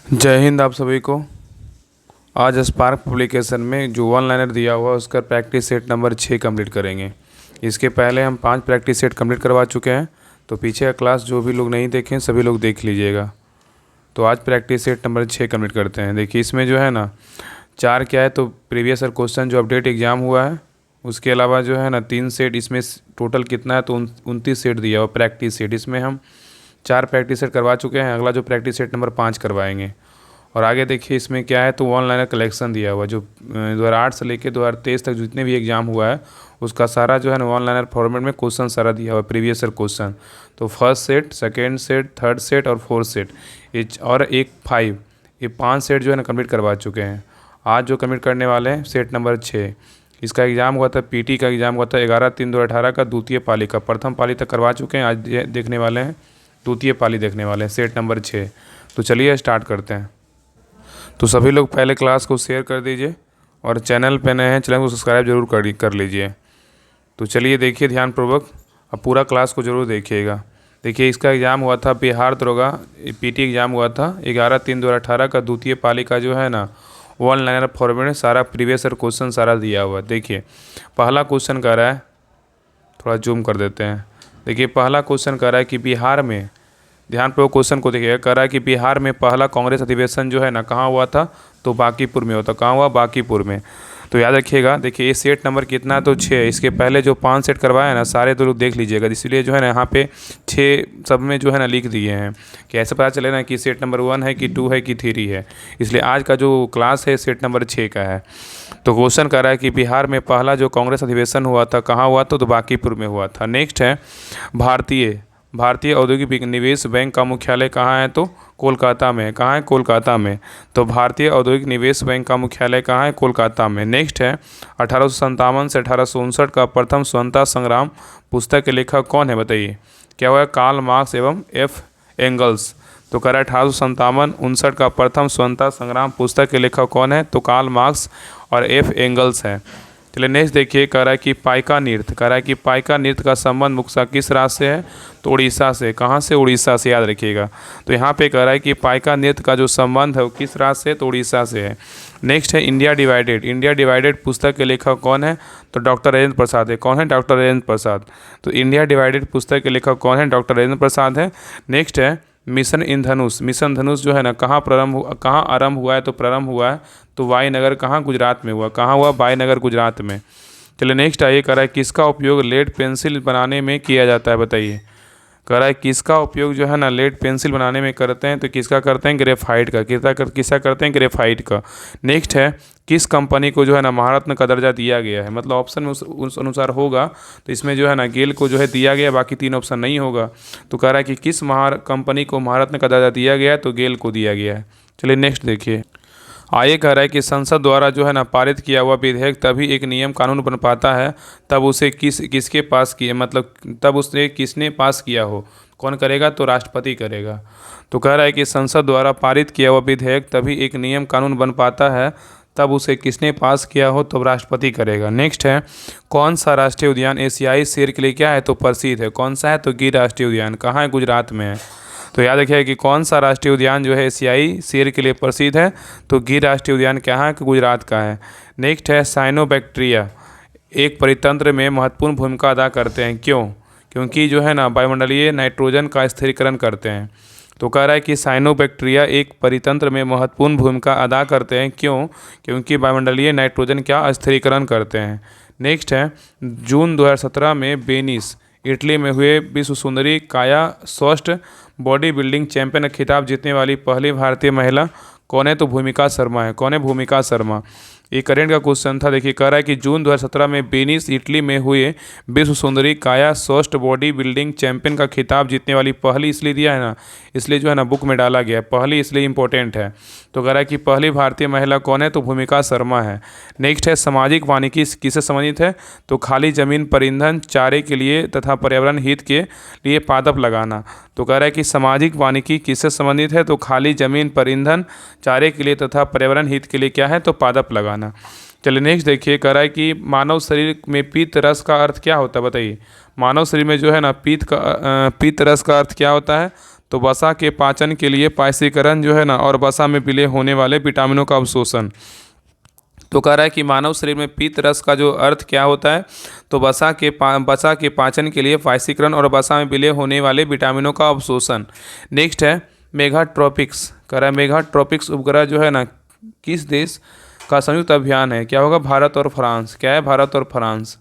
जय हिंद आप सभी को। आज स्पार्क पब्लिकेशन में जो वन लाइनर दिया हुआ है उसका प्रैक्टिस सेट नंबर 6 कंप्लीट करेंगे। इसके पहले हम 5 प्रैक्टिस सेट कंप्लीट करवा चुके हैं, तो पीछे का क्लास जो भी लोग नहीं देखें सभी लोग देख लीजिएगा। तो आज प्रैक्टिस सेट नंबर 6 कंप्लीट करते हैं। देखिए इसमें जो है ना 4 क्या है, तो प्रीवियस ईयर क्वेश्चन जो अपडेट एग्ज़ाम हुआ है उसके अलावा जो है ना 3 सेट, इसमें टोटल कितना है तो 29 सेट दिया हुआ प्रैक्टिस सेट। इसमें हम 4 प्रैक्टिस सेट करवा चुके हैं, अगला जो प्रैक्टिस सेट नंबर 5 करवाएंगे। और आगे देखिए इसमें क्या है, तो वन लाइनर कलेक्शन दिया हुआ जो 2008 से लेकर 2023 तक जितने भी एग्ज़ाम हुआ है उसका सारा जो है ना वन लाइनर फॉर्मेट में क्वेश्चन सारा दिया हुआ है प्रीवियस ईयर क्वेश्चन। तो first set, second set, third set और फोर्थ सेट और एक 5, ये 5 सेट जो है ना कंप्लीट करवा चुके हैं। आज जो कंप्लीट करने वाले हैं सेट नंबर 6, इसका एग्ज़ाम हुआ था, पीटी का एग्ज़ाम हुआ था 11/3/2018 का द्वितीय पाली का। प्रथम पाली तक करवा चुके हैं, आज देखने वाले हैं द्वितीय पाली देखने वाले हैं सेट नंबर 6। तो चलिए स्टार्ट करते हैं। तो सभी लोग पहले क्लास को शेयर कर दीजिए और चैनल पे नए हैं चैनल को सब्सक्राइब जरूर कर लीजिए। तो चलिए देखिए ध्यानपूर्वक, अब पूरा क्लास को ज़रूर देखिएगा। देखिए इसका एग्ज़ाम हुआ था बिहार दरोगा पीटी एग्ज़ाम हुआ था 11/3/2018 का द्वितीय पाली का जो है ना वन लाइनर फॉर्मेट में सारा प्रीवियस ईयर क्वेश्चन सारा दिया हुआ है। देखिए पहला क्वेश्चन कह रहा है, थोड़ा जूम कर देते हैं। देखिए पहला क्वेश्चन कह रहा है कि बिहार में, ध्यानपूर्वक क्वेश्चन को देखिएगा, कह रहा है कि बिहार में पहला कांग्रेस अधिवेशन जो है ना कहाँ हुआ था, तो बांकीपुर में हुआ था। कहाँ हुआ? बांकीपुर में। तो याद रखिएगा। देखिए ये सेट नंबर कितना है, तो 6। इसके पहले जो 5 सेट करवाए ना सारे तो लोग देख लीजिएगा, इसलिए जो है ना यहाँ पे 6 सब में जो है ना लिख दिए हैं कि ऐसे पता चले ना कि सेट नंबर 1 है कि 2 है कि 3 है। इसलिए आज का जो क्लास है सेट नंबर 6 का है। तो क्वेश्चन कह रहा है कि बिहार में पहला जो कांग्रेस अधिवेशन हुआ था कहाँ हुआ था, तो बांकीपुर में हुआ था। नेक्स्ट है भारतीय औद्योगिक निवेश बैंक का मुख्यालय कहाँ है, तो कोलकाता में। कहाँ है? कोलकाता में। तो भारतीय औद्योगिक निवेश बैंक का मुख्यालय कहाँ है? कोलकाता में। नेक्स्ट है 1857 से 1859 का प्रथम स्वतंत्रता संग्राम पुस्तक के लेखक कौन है, बताइए। क्या हुआ? कार्ल मार्क्स एवं एफ एंगल्स। तो कह रहा है 1857-59 का प्रथम स्वतंत्रता संग्राम पुस्तक के लेखक कौन है, तो कार्ल मार्क्स और एफ एंगल्स है। चलिए नेक्स्ट देखिए, कह रहा है कि पाइका नृत्य, कह रहा है कि पाइका नृत्य का संबंध मुख्यतः किस राज्य से है, तो उड़ीसा से। कहाँ से? उड़ीसा से, याद रखिएगा। तो यहाँ पे कह रहा है कि पाइका नृत्य का जो संबंध है वो किस राज्य से, तो उड़ीसा से है। नेक्स्ट है इंडिया डिवाइडेड पुस्तक के लेखक कौन है, तो डॉक्टर राजेंद्र प्रसाद है। कौन है? डॉक्टर राजेंद्र प्रसाद। तो इंडिया डिवाइडेड पुस्तक के लेखक कौन है, डॉक्टर राजेंद्र प्रसाद है। नेक्स्ट है मिशन इंद्रधनुष जो है ना कहाँ आरंभ हुआ है, तो प्रारंभ हुआ है तो वायनगर, कहाँ? गुजरात में हुआ। कहाँ हुआ? वायनगर, गुजरात में। चलिए नेक्स्ट आइए, कह रहा है किसका उपयोग लेड पेंसिल बनाने में किया जाता है, बताइए। कह रहा है किसका उपयोग जो है ना लेड पेंसिल बनाने में करते हैं, तो किसका करते हैं? ग्रेफाइट का। किसका करते हैं? ग्रेफाइट का। नेक्स्ट है किस कंपनी को जो है ना महारत्न का दर्जा दिया गया है, मतलब ऑप्शन में उस अनुसार होगा, तो इसमें जो है ना गेल को जो है दिया गया, बाकी 3 ऑप्शन नहीं होगा। तो कह रहा है कि किस कंपनी को महारत्न का दर्जा दिया गया है, तो गेल को दिया गया है। चलिए नेक्स्ट देखिए, आगे कह रहा है कि संसद द्वारा जो है ना पारित किया हुआ विधेयक तभी एक नियम कानून बन पाता है तब उसे किसके पास किया, मतलब तब उसे किसने पास किया हो। कौन करेगा? तो राष्ट्रपति करेगा। तो कह रहा है कि संसद द्वारा पारित किया हुआ विधेयक तभी एक नियम कानून बन पाता है तब उसे किसने पास किया हो, तो राष्ट्रपति करेगा। नेक्स्ट है कौन सा राष्ट्रीय उद्यान एशियाई शेर के लिए क्या है, तो प्रसिद्ध है। कौन सा है? तो गिर राष्ट्रीय उद्यान। कहाँ है? गुजरात में है। तो याद रखिएगा कि कौन सा राष्ट्रीय उद्यान जो है एशियाई शेर के लिए प्रसिद्ध है, तो गिर राष्ट्रीय उद्यान क्या है, कि गुजरात का है। नेक्स्ट है साइनोबैक्टीरिया एक परितंत्र में महत्वपूर्ण भूमिका अदा करते हैं, क्यों? क्योंकि जो है ना वायुमंडलीय नाइट्रोजन का स्थिरीकरण करते हैं। तो कह रहा है कि साइनोबैक्टीरिया एक परितंत्र में महत्वपूर्ण भूमिका अदा करते हैं, क्यों? क्योंकि वायुमंडलीय नाइट्रोजन क्या स्थिरीकरण करते हैं। नेक्स्ट है जून 2017 में वेनिस इटली में हुए विश्व सुंदरी काया स्वस्थ बॉडी बिल्डिंग चैंपियन का खिताब जीतने वाली पहली भारतीय महिला कौन है, तो भूमिका शर्मा है। कौन है? भूमिका शर्मा। ये करेंट का क्वेश्चन था। देखिए कह रहा है कि जून 2017 में वेनिस इटली में हुए विश्व सुंदरी काया स्वस्थ बॉडी बिल्डिंग चैंपियन का खिताब जीतने वाली पहली, इसलिए दिया है ना, इसलिए जो है ना बुक में डाला गया है पहली, इसलिए इंपॉर्टेंट है। तो कह रहा है कि पहली भारतीय महिला कौन है, तो भूमिका शर्मा है। नेक्स्ट है सामाजिक वानिकी किससे संबंधित है, तो खाली जमीन पर ईंधन, चारे के लिए तथा पर्यावरण हित के लिए पादप लगाना। तो कह रहा है कि सामाजिक वानिकी किससे संबंधित है, तो खाली जमीन पर ईंधन, चारे के लिए तथा पर्यावरण हित के लिए क्या है, तो पादप लगाना। चलिए नेक्स्ट देखिए, कह रहा है कि मानव शरीर में पीत रस का अर्थ क्या होता है, बताइए। मानव शरीर में जो है ना पीत रस का अर्थ क्या होता है, तो वसा के पाचन के लिए पाचीकरण जो है ना, और वसा में विलय होने वाले विटामिनों का अवशोषण। तो कह रहा है कि मानव शरीर में पित्त रस का जो अर्थ क्या होता है, तो वसा के पाचन के लिए पाचीकरण और वसा में विलय होने वाले विटामिनों का अवशोषण। नेक्स्ट है मेगाट्रॉपिक्स। कह रहा है मेगाट्रॉपिक्स उपग्रह जो है ना किस देश का संयुक्त अभियान है, क्या होगा, भारत और फ्रांस। क्या है, भारत और फ्रांस।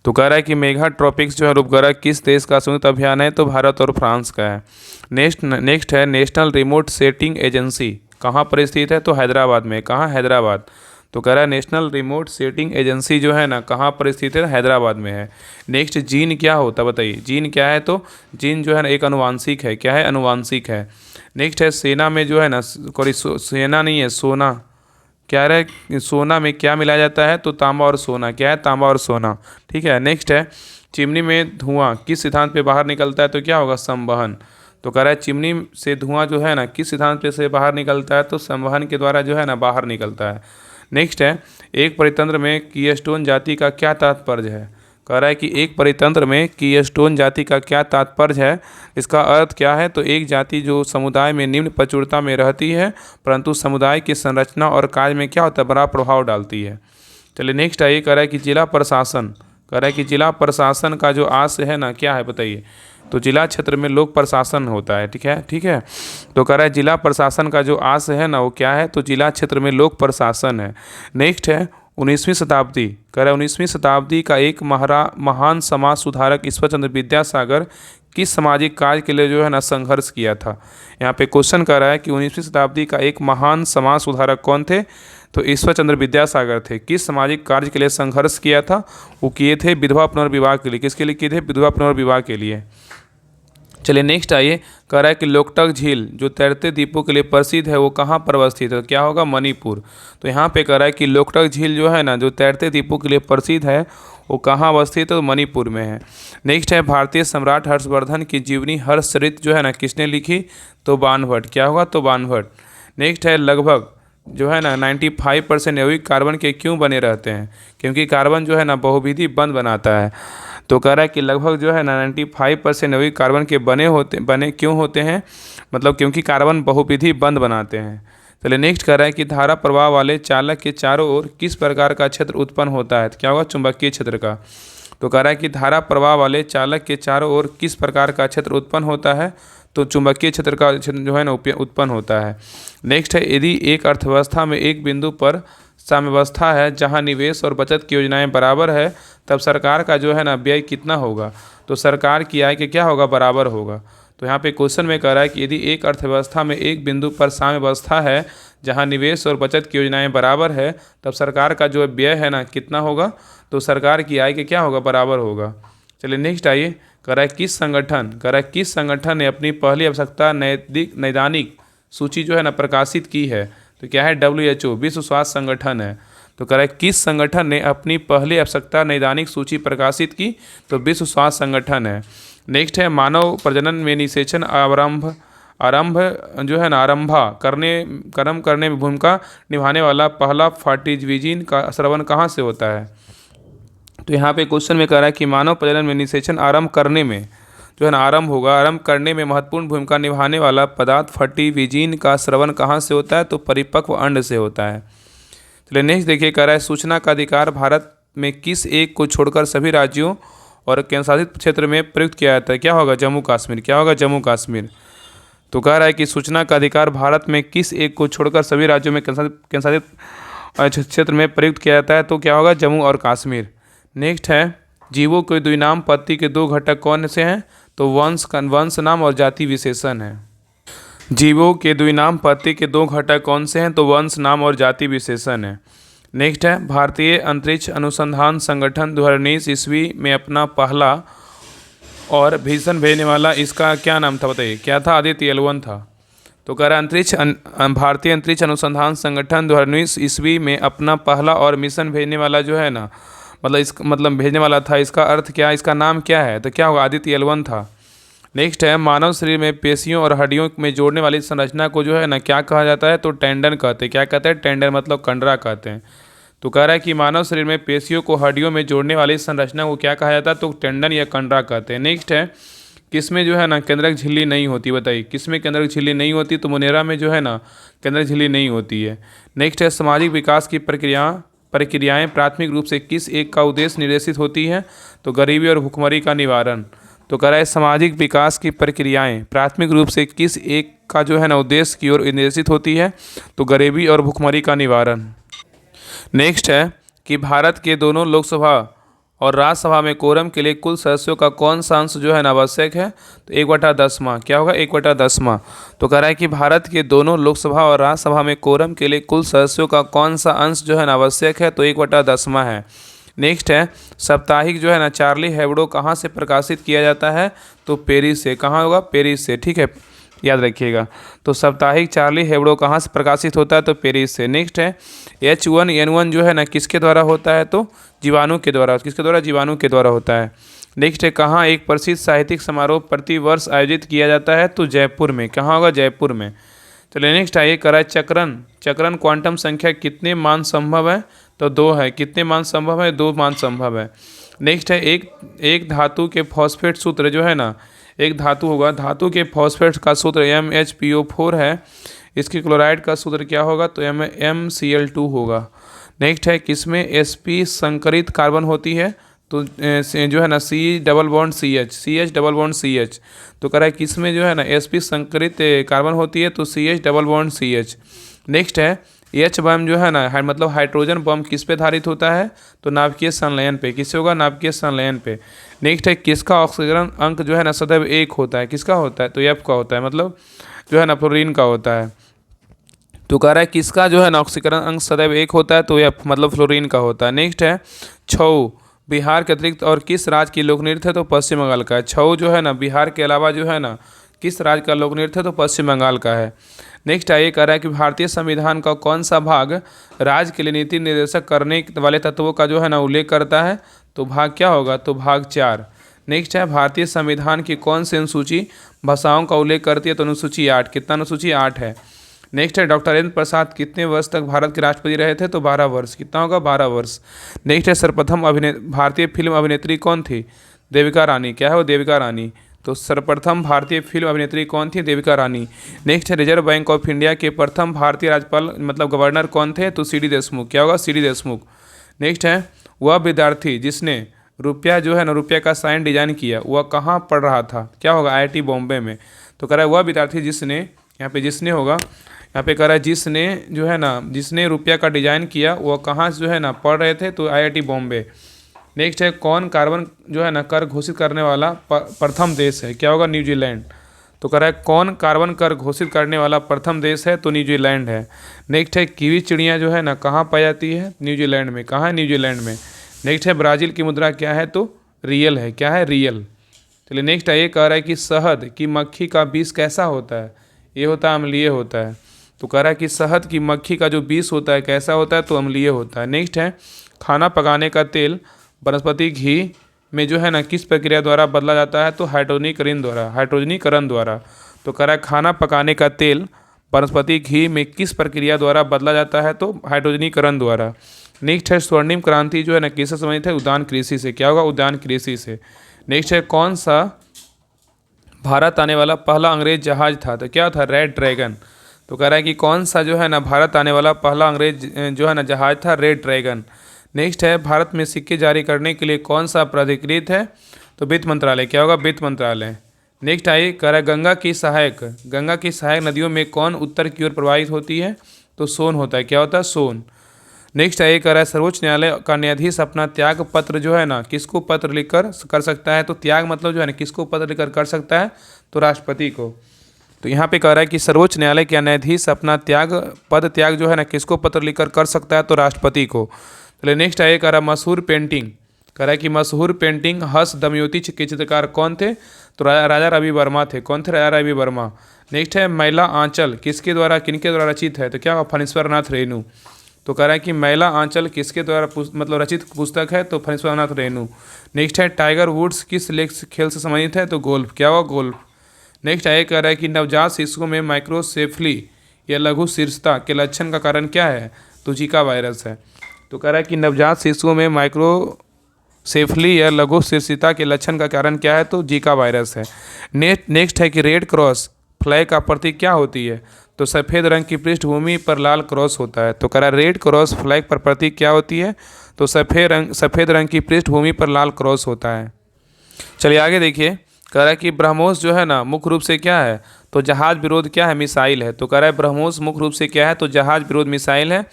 तो कह रहा है कि मेगाट्रॉपिक्स जो है उपग्रह किस देश का संयुक्त अभियान है, तो भारत और फ्रांस का है। नेक्स्ट है नेशनल रिमोट सेटिंग एजेंसी, कहाँ पर स्थित है, तो हैदराबाद में। कहाँ, हैदराबाद। तो कह रहा है नेशनल रिमोट सेटिंग एजेंसी जो है ना कहाँ पर स्थित है, हैदराबाद में है। नेक्स्ट, जीन क्या होता है बताइए, जीन क्या है, तो जीन जो है ना एक अनुवांशिक है। क्या है, अनुवांशिक है। नेक्स्ट है सेना में जो है ना, सेना नहीं है, सोना। क्या है, सोना में क्या मिलाया जाता है, तो तांबा और सोना। क्या है, तांबा और सोना। ठीक है। नेक्स्ट है चिमनी में धुआं किस सिद्धांत पे बाहर निकलता है, तो क्या होगा, संवहन। तो कह रहा है चिमनी से धुआं जो है ना किस सिद्धांत पे से बाहर निकलता है, तो संवहन के द्वारा जो है ना बाहर निकलता है। नेक्स्ट है एक परितंत्र में कीस्टोन जाति का क्या तात्पर्य है। कह रहा है कि एक परितंत्र में कीस्टोन जाति का क्या तात्पर्य है, इसका अर्थ क्या है, तो एक जाति जो समुदाय में निम्न प्रचुरता में रहती है परंतु समुदाय की संरचना और कार्य में क्या होता है, बड़ा प्रभाव डालती है। चलिए नेक्स्ट है, ये कह रहा है कि जिला प्रशासन। कह रहा है कि जिला प्रशासन का जो आशय है ना क्या है बताइए, तो जिला क्षेत्र में लोक प्रशासन होता है। ठीक है, ठीक है। तो कह रहा है जिला प्रशासन का जो आशय है ना वो क्या है, तो जिला क्षेत्र में लोक प्रशासन है। नेक्स्ट है 19वीं शताब्दी। कह रहा है 19वीं शताब्दी का एक महान समाज सुधारक ईश्वरचंद्र विद्यासागर किस सामाजिक कार्य के लिए जो है ना संघर्ष किया था। यहाँ पे क्वेश्चन कर रहा है कि 19वीं शताब्दी का एक महान समाज सुधारक कौन थे, तो ईश्वरचंद्र विद्यासागर थे। किस सामाजिक कार्य के लिए संघर्ष किया था, वो किए थे विधवा पुनर्विवाह के लिए। किसके लिए किए थे, विधवा पुनर्विवाह के लिए। चलिए नेक्स्ट आइए, कह रहा है कि लोकटक झील जो तैरते द्वीपों के लिए प्रसिद्ध है वो कहाँ पर अवस्थित है, तो क्या होगा, मणिपुर। तो यहाँ पे कह रहा है कि लोकटक झील जो है ना जो तैरते द्वीपों के लिए प्रसिद्ध है वो कहाँ अवस्थित है, तो मणिपुर में है। नेक्स्ट है भारतीय सम्राट हर्षवर्धन की जीवनी हर्षचरित जो है ना किसने लिखी, तो बाणभट्ट। क्या होगा, तो बाणभट्ट। नेक्स्ट है लगभग जो है ना 95% यौगिक कार्बन के क्यों बने रहते हैं, क्योंकि कार्बन जो है ना बहुविधि बंध बनाता है। तो कह रहा है कि लगभग जो है ना 95% यौगिक कार्बन के बने क्यों होते हैं, मतलब क्योंकि कार्बन बहुविधि बंध बनाते हैं। चलिए नेक्स्ट कह रहा है कि धारा प्रवाह वाले चालक के चारों ओर किस प्रकार का क्षेत्र उत्पन्न होता है, तो क्या होगा, चुंबकीय क्षेत्र का। तो कह रहा है कि धारा प्रवाह वाले चालक के चारों ओर किस प्रकार का क्षेत्र उत्पन्न होता है, तो चुंबकीय क्षेत्र का जो है ना उत्पन्न होता है। नेक्स्ट है यदि एक अर्थव्यवस्था में एक बिंदु पर साम्यावस्था है जहां निवेश और बचत की योजनाएं बराबर है तब सरकार का जो है ना व्यय कितना होगा, तो सरकार की आय के क्या होगा, बराबर होगा। तो यहाँ पे क्वेश्चन में कह रहा है कि यदि एक अर्थव्यवस्था में एक बिंदु पर साम्यावस्था है जहां निवेश और बचत की योजनाएं बराबर है तब सरकार का जो व्यय है ना कितना होगा, तो सरकार की आय के क्या होगा, बराबर होगा। चलिए नेक्स्ट आइए, कह रहा है किस संगठन ने अपनी पहली आवश्यकता नैदानिक सूची जो है ना प्रकाशित की है, तो क्या है, WHO, विश्व स्वास्थ्य संगठन है। तो कह रहा है किस संगठन ने अपनी पहली आवश्यकता नैदानिक सूची प्रकाशित की, तो विश्व स्वास्थ्य संगठन है। नेक्स्ट है मानव प्रजनन में निषेचन आरंभ जो है ना आरंभ करने में भूमिका निभाने वाला पहला फर्टिजिन का स्रवण कहाँ से होता है। तो यहाँ पे क्वेश्चन में कह रहा है कि मानव प्रजनन में निषेचन आरंभ करने में जो है ना आरंभ करने में महत्वपूर्ण भूमिका निभाने वाला पदार्थ फर्टिजिन का स्रवण कहाँ से होता है, तो परिपक्व अंड से होता है। चलिए नेक्स्ट देखिए, कह रहा है सूचना का अधिकार भारत में किस एक को छोड़कर सभी राज्यों और केंद्रशासित क्षेत्र में प्रयुक्त किया जाता है, क्या होगा, जम्मू कश्मीर। क्या होगा, जम्मू कश्मीर। तो कह रहा है कि सूचना का अधिकार भारत में किस एक को छोड़कर सभी राज्यों में केंद्रशासित क्षेत्र में प्रयुक्त किया जाता है, तो क्या होगा, जम्मू और कश्मीर। नेक्स्ट है जीवों के द्विनाम पत्ती के दो घटक कौन से हैं, तो वंश नाम और जाति विशेषण है। जीवों के द्विनाम पत्ती के दो घटक कौन से हैं, तो वंश नाम और जाति विशेषण है। नेक्स्ट है भारतीय अंतरिक्ष अनुसंधान संगठन 2019 ईस्वी में अपना पहला और भीषण भेजने वाला इसका क्या नाम था बताइए, क्या था, आदित्य L1 था। तो कह रहा है भारतीय अंतरिक्ष अनुसंधान संगठन 2019 ईस्वी में अपना पहला और मिशन भेजने वाला जो है ना मतलब भेजने वाला था, इसका अर्थ क्या, इसका नाम क्या है, तो क्या होगा, आदित्य L1 था। नेक्स्ट है मानव शरीर में पेशियों और हड्डियों में जोड़ने वाली संरचना को जो है ना क्या कहा जाता है, तो टेंडन कहते हैं। क्या कहते हैं, टेंडन मतलब कंडरा कहते हैं। तो कह रहा है कि मानव शरीर में पेशियों को हड्डियों में जोड़ने वाली संरचना को क्या कहा जाता है, तो टेंडन या कंडरा कहते हैं। नेक्स्ट है किस में जो है ना केंद्रक झिल्ली नहीं होती, बताइए किस में केंद्रक झिल्ली नहीं होती, तो मुनेरा में जो है ना केंद्रक झिल्ली नहीं होती है। नेक्स्ट है सामाजिक विकास की प्रक्रियाएं प्राथमिक रूप से किस एक का उद्देश्य निर्देशित होती है, तो गरीबी और भुखमरी का निवारण। तो कह रहा है सामाजिक विकास की प्रक्रियाएं प्राथमिक रूप से किस एक का जो है ना उद्देश्य की ओर निर्देशित होती है, तो गरीबी और भुखमरी का निवारण। नेक्स्ट है कि भारत के दोनों लोकसभा और राज्यसभा में कोरम के लिए कुल सदस्यों का कौन सा अंश जो है ना आवश्यक है, तो 1/10। क्या होगा 1/10। तो कह रहा है कि भारत के दोनों लोकसभा और राज्यसभा में कोरम के लिए कुल सदस्यों का कौन सा अंश जो है ना आवश्यक है, तो 1/10 है। नेक्स्ट है साप्ताहिक जो है ना चार्ली हेब्डो कहाँ से प्रकाशित किया जाता है, तो पेरिस से। कहाँ होगा, पेरिस से, ठीक है, याद रखिएगा। तो साप्ताहिक चार्ली हेब्डो कहाँ से प्रकाशित होता है, तो पेरिस से। नेक्स्ट है H1N1 जो है ना किसके द्वारा होता है, तो जीवाणु के द्वारा। किसके द्वारा, जीवाणु के द्वारा होता है। नेक्स्ट है कहाँ एक प्रसिद्ध साहित्यिक समारोह प्रतिवर्ष आयोजित किया जाता है, तो जयपुर में। कहाँ होगा, जयपुर में। चलिए नेक्स्ट आइए करा चक्रण क्वांटम संख्या कितने मान संभव है, तो 2 है। कितने मान संभव है, 2 मान संभव है। नेक्स्ट है एक धातु के फॉस्फेट सूत्र जो है ना, एक धातु होगा, धातु के फॉस्फेट का सूत्र MHPO4 है। इसकी क्लोराइड का सूत्र क्या होगा, तो MCl2 होगा। नेक्स्ट है किसमें sp संकरित कार्बन होती है, तो जो है ना CH डबल बॉन्ड CH। तो कह रहा है किसमें जो है ना sp संकरित कार्बन होती है, तो CH double bond CH। Next है H बम जो है ना मतलब हाइड्रोजन बम किस पे आधारित होता है, तो नाभिकीय संलयन पे। किससे होगा, नाभिकीय संलयन पे। नेक्स्ट है किसका ऑक्सीकरण अंक जो है ना सदैव 1 होता है। किसका होता है, तो F का होता है, मतलब जो है ना फ्लोरीन का होता है। तो कह रहा है किसका जो है ना ऑक्सीकरण अंक सदैव 1 होता है, तो F मतलब फ्लोरीन का होता है। नेक्स्ट है छऊ बिहार के अतिरिक्त और किस राज्य की लोक नृत्य है, तो पश्चिम बंगाल का है। छऊ जो है ना बिहार के अलावा जो है ना किस राज्य का लोक नृत्य है, तो पश्चिम बंगाल का है। नेक्स्ट आइए कह रहा है कि भारतीय संविधान का कौन सा भाग राज्य के लिए नीति निर्देशक करने वाले तत्वों का जो है ना उल्लेख करता है, तो भाग क्या होगा, तो भाग 4। नेक्स्ट है भारतीय संविधान की कौन सी अनुसूची भाषाओं का उल्लेख करती है, तो अनुसूची 8। कितना, अनुसूची 8 है। नेक्स्ट है डॉक्टर राजेंद्र प्रसाद कितने वर्ष तक भारत के राष्ट्रपति रहे थे, तो 12 वर्ष। कितना होगा, 12 वर्ष। नेक्स्ट है सर्वप्रथम भारतीय फिल्म अभिनेत्री कौन थी, देविका रानी। क्या है वो, देविका रानी। तो सर्वप्रथम भारतीय फिल्म अभिनेत्री कौन थी, देविका रानी। नेक्स्ट है रिजर्व बैंक ऑफ इंडिया के प्रथम भारतीय राज्यपाल मतलब गवर्नर कौन थे, तो CD देशमुख। क्या होगा, CD देशमुख। नेक्स्ट है वह विद्यार्थी जिसने रुपया जो है ना रुपया का साइन डिजाइन किया, वह कहाँ पढ़ रहा था। क्या होगा, IIT बॉम्बे में। तो कह रहा है वह विद्यार्थी जिसने, यहाँ पे जिसने होगा, यहाँ पे कह रहा है जिसने जो है ना जिसने रुपया का डिजाइन किया वह कहाँ जो है ना पढ़ रहे थे, तो IIT बॉम्बे। नेक्स्ट है कौन कार्बन जो है ना कर घोषित करने वाला प्रथम देश है। क्या होगा, न्यूजीलैंड। तो कह रहा है कौन कार्बन कर घोषित करने वाला प्रथम देश है, तो न्यूजीलैंड है। नेक्स्ट है कीवी चिड़िया जो है ना कहाँ पाई जाती है, न्यूजीलैंड में। कहाँ है, न्यूजीलैंड में। नेक्स्ट है ब्राज़ील की मुद्रा क्या है, तो रियल है। क्या है, रियल। चलिए नेक्स्ट है ये कह रहा है कि शहद की मक्खी का विष कैसा होता है, ये होता है अम्लीय होता है। तो कह रहा है कि शहद की मक्खी का जो विष होता है कैसा होता है, तो अम्लीय होता है। नेक्स्ट है खाना पकाने का तेल वनस्पति घी में जो है ना किस प्रक्रिया द्वारा बदला जाता है, तो हाइड्रोजनीकरण द्वारा। तो कह रहा है खाना पकाने का तेल वनस्पति घी में किस प्रक्रिया द्वारा बदला जाता है, तो हाइड्रोजनीकरण द्वारा। नेक्स्ट है स्वर्णिम क्रांति जो है ना किससे संबंधित है, उद्यान कृषि से। क्या होगा, उद्यान कृषि से। नेक्स्ट है कौन सा भारत आने वाला पहला अंग्रेज जहाज था, तो क्या था, रेड ड्रैगन। तो कह रहा है कि कौन सा जो है ना भारत आने वाला पहला अंग्रेज जो है ना जहाज था, रेड ड्रैगन। नेक्स्ट है भारत में सिक्के जारी करने के लिए कौन सा प्राधिकृत है, तो वित्त मंत्रालय। क्या होगा, वित्त मंत्रालय। नेक्स्ट आइए कह रहा है गंगा की सहायक नदियों में कौन उत्तर की ओर प्रवाहित होती है, तो सोन होता है। क्या होता है, सोन। नेक्स्ट आइए कह रहा है सर्वोच्च न्यायालय का न्यायाधीश अपना त्याग पत्र जो है ना किसको पत्र लिखकर कर सकता है, तो त्याग मतलब जो है ना किसको पत्र लिखकर कर सकता है, तो राष्ट्रपति को। तो यहाँ पे कह रहा है कि सर्वोच्च न्यायालय के न्यायाधीश अपना पद त्याग जो है ना किसको पत्र लिखकर कर सकता है, तो राष्ट्रपति को। चलिए नेक्स्ट आइए कह रहा है मशहूर पेंटिंग। कह रहा है कि मशहूर पेंटिंग हस दमयंती के चित्रकार कौन थे, तो राजा रवि वर्मा थे। कौन थे, राजा रवि वर्मा। नेक्स्ट है मैला आंचल किसके द्वारा किनके द्वारा रचित है, तो क्या फणीश्वर नाथ रेणु। तो कह रहा है कि मैला आंचल किसके द्वारा मतलब रचित पुस्तक है, तो फणीश्वर नाथ रेणु। नेक्स्ट है टाइगर वुड्स किस खेल से संबंधित है, तो गोल्फ। क्या हुआ, गोल्फ। नेक्स्ट आइए कह रहा है कि नवजात शिशुओं में माइक्रोसेफली या लघु शीर्षता के लक्षण का कारण क्या है, तो जीका वायरस है। तो कह रहा है कि नवजात शिशुओं में सेफली या लघु शीर्षिता के लक्षण का कारण क्या है? तो जीका वायरस है। नेक्स्ट है कि रेड क्रॉस फ्लैग का प्रतीक क्या होती है? तो सफ़ेद रंग की पृष्ठभूमि पर लाल क्रॉस होता है। तो कह रहा है रेड क्रॉस फ्लैग पर प्रतीक क्या होती है? तो सफ़ेद रंग की पृष्ठभूमि पर लाल क्रॉस होता है। चलिए आगे देखिए, कह रहा है कि ब्रह्मोस जो है ना मुख्य रूप से क्या है? तो जहाज विरोध क्या है? मिसाइल है। तो कह रहा है ब्रह्मोस मुख्य रूप से क्या है? तो जहाज विरोध मिसाइल है।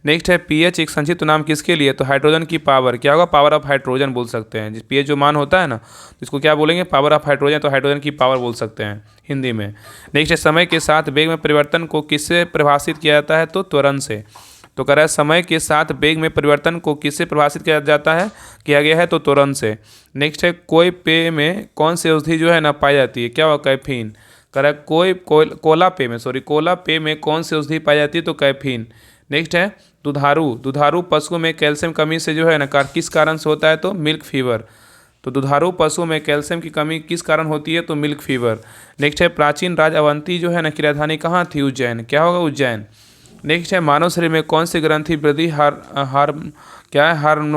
नेक्स्ट है पीएच एक संक्षिप्त नाम किसके लिए? तो हाइड्रोजन की पावर क्या होगा? पावर ऑफ हाइड्रोजन बोल सकते हैं। जिस पीएच जो मान होता है ना, तो इसको क्या बोलेंगे? Power of hydrogen. तो हाइड्रोजन की पावर बोल सकते हैं हिंदी में। नेक्स्ट है समय के साथ वेग में परिवर्तन को किससे परिभाषित किया जाता है? तो त्वरण से। तो कह रहा है समय के साथ वेग में परिवर्तन को किससे परिभाषित किया जाता है? किया गया है तो त्वरण से। नेक्स्ट है कोई पेय में कौन सी औषधि जो है ना पाई जाती है? क्या हुआ? कैफीन। कह रहा है कोला पेय में कौन सी औषधि पाई जाती है? तो कैफीन। नेक्स्ट है दुधारू पशुओं में कैल्शियम कमी से जो है ना किस कारण से होता है? तो मिल्क फीवर। तो दुधारू पशुओं में कैल्शियम की कमी किस कारण होती है? तो मिल्क फीवर। नेक्स्ट है प्राचीन राज अवंती जो है ना की राजधानी कहाँ थी? उज्जैन। क्या होगा? उज्जैन। नेक्स्ट है मानव शरीर में कौन सी ग्रंथि हार्मोन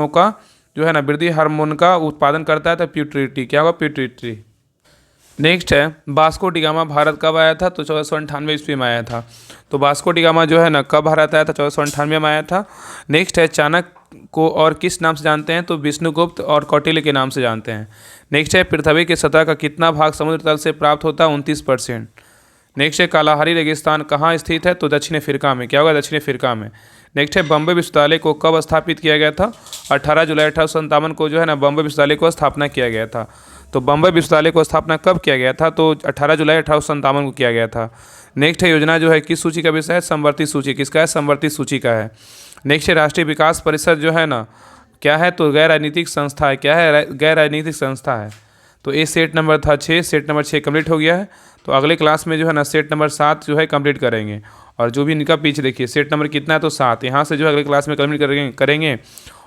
का जो है ना वृद्धि हार्मोन का उत्पादन करता है? तो प्यूटरिटी। क्या होगा? प्यूटरिटी। नेक्स्ट है वास्को डी गामा भारत कब आया था? तो 1498 ईस्वी में आया था। तो वास्को डी गामा जो है ना कब भारत आया था? 1498 में आया था। नेक्स्ट है चाणक्य को और किस नाम से जानते हैं? तो विष्णुगुप्त और कौटिल्य के नाम से जानते हैं। नेक्स्ट है पृथ्वी की सतह का कितना भाग समुद्र तल से प्राप्त होता है? 29%। नेक्स्ट है कालाहारी रेगिस्तान कहाँ स्थित है? तो दक्षिण अफ्रीका में। क्या होगा? दक्षिण अफ्रीका में। नेक्स्ट है बम्बई विश्वविद्यालय को कब स्थापित किया गया था? 18 जुलाई 1857 को जो है ना बम्बई विश्वविद्यालय को स्थापना किया गया था। तो बम्बई विश्वविद्यालय को स्थापना कब किया गया था? तो 18 जुलाई 1857 को किया गया था। नेक्स्ट है योजना जो है किस सूची का विषय है? समवर्ती सूची। किसका है? समवर्ती सूची का है। नेक्स्ट है राष्ट्रीय विकास परिषद जो है ना क्या है? तो गैर राजनीतिक संस्था है। क्या है? गैर राजनीतिक संस्था है। तो ये सेट नंबर था 6, सेट नंबर 6 कंप्लीट हो गया है। तो अगले क्लास में जो है ना सेट नंबर 7 जो है कंप्लीट करेंगे। और जो भी इनका पीछे देखिए सेट नंबर कितना है? तो 7। यहाँ से जो है अगले क्लास में कंप्लीट करेंगे।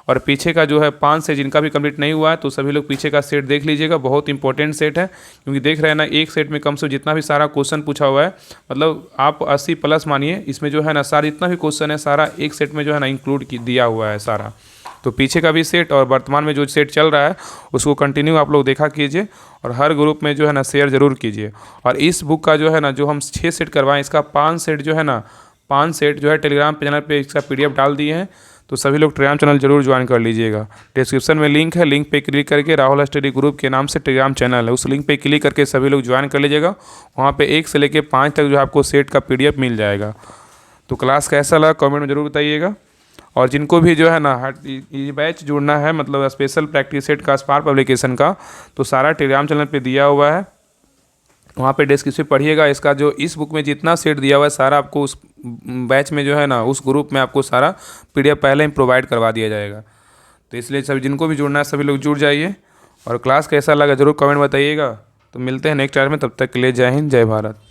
और पीछे का जो है 5 से जिनका भी कंप्लीट नहीं हुआ है तो सभी लोग पीछे का सेट देख लीजिएगा। बहुत इंपॉर्टेंट सेट है, क्योंकि देख रहे हैं ना एक सेट में कम से जितना भी सारा क्वेश्चन पूछा हुआ है, मतलब आप 80 प्लस मानिए, इसमें जो है ना सारा जितना भी क्वेश्चन है सारा एक सेट में जो है ना इंक्लूड दिया हुआ है सारा। तो पीछे का भी सेट और वर्तमान में जो सेट चल रहा है उसको कंटिन्यू आप लोग देखा कीजिए और हर ग्रुप में जो है ना शेयर ज़रूर कीजिए। और इस बुक का जो है ना जो हम 6 सेट करवाएं, इसका 5 सेट जो है ना 5 सेट जो है टेलीग्राम चैनल पे इसका PDF डाल दिए हैं। तो सभी लोग टेलीग्राम चैनल जरूर ज्वाइन कर लीजिएगा। डिस्क्रिप्शन में लिंक है, लिंक पे क्लिक करके राहुल स्टडी ग्रुप के नाम से टेलीग्राम चैनल है, उस लिंक पे क्लिक करके सभी लोग ज्वाइन कर लीजिएगा। वहाँ पे 1 से लेकर 5 तक जो आपको सेट का PDF मिल जाएगा। तो क्लास कैसा लगा कमेंट में ज़रूर बताइएगा। और जिनको भी जो है ना ये बैच जुड़ना है, मतलब स्पेशल प्रैक्टिस सेट का स्पार्क पब्लिकेशन का, तो सारा टेलीग्राम चैनल पे दिया हुआ है, वहाँ पे डिस्क्रिप्शन पढ़िएगा। इसका जो इस बुक में जितना सेट दिया हुआ है सारा आपको उस बैच में जो है ना उस ग्रुप में आपको सारा PDF पहले ही प्रोवाइड करवा दिया जाएगा। तो इसलिए सभी जिनको भी जुड़ना है सभी लोग जुड़ जाइए। और क्लास कैसा लगा ज़रूर कमेंट बताइएगा। तो मिलते हैं नेक्स्ट क्लास में, तब तक के लिए जय हिंद जय भारत।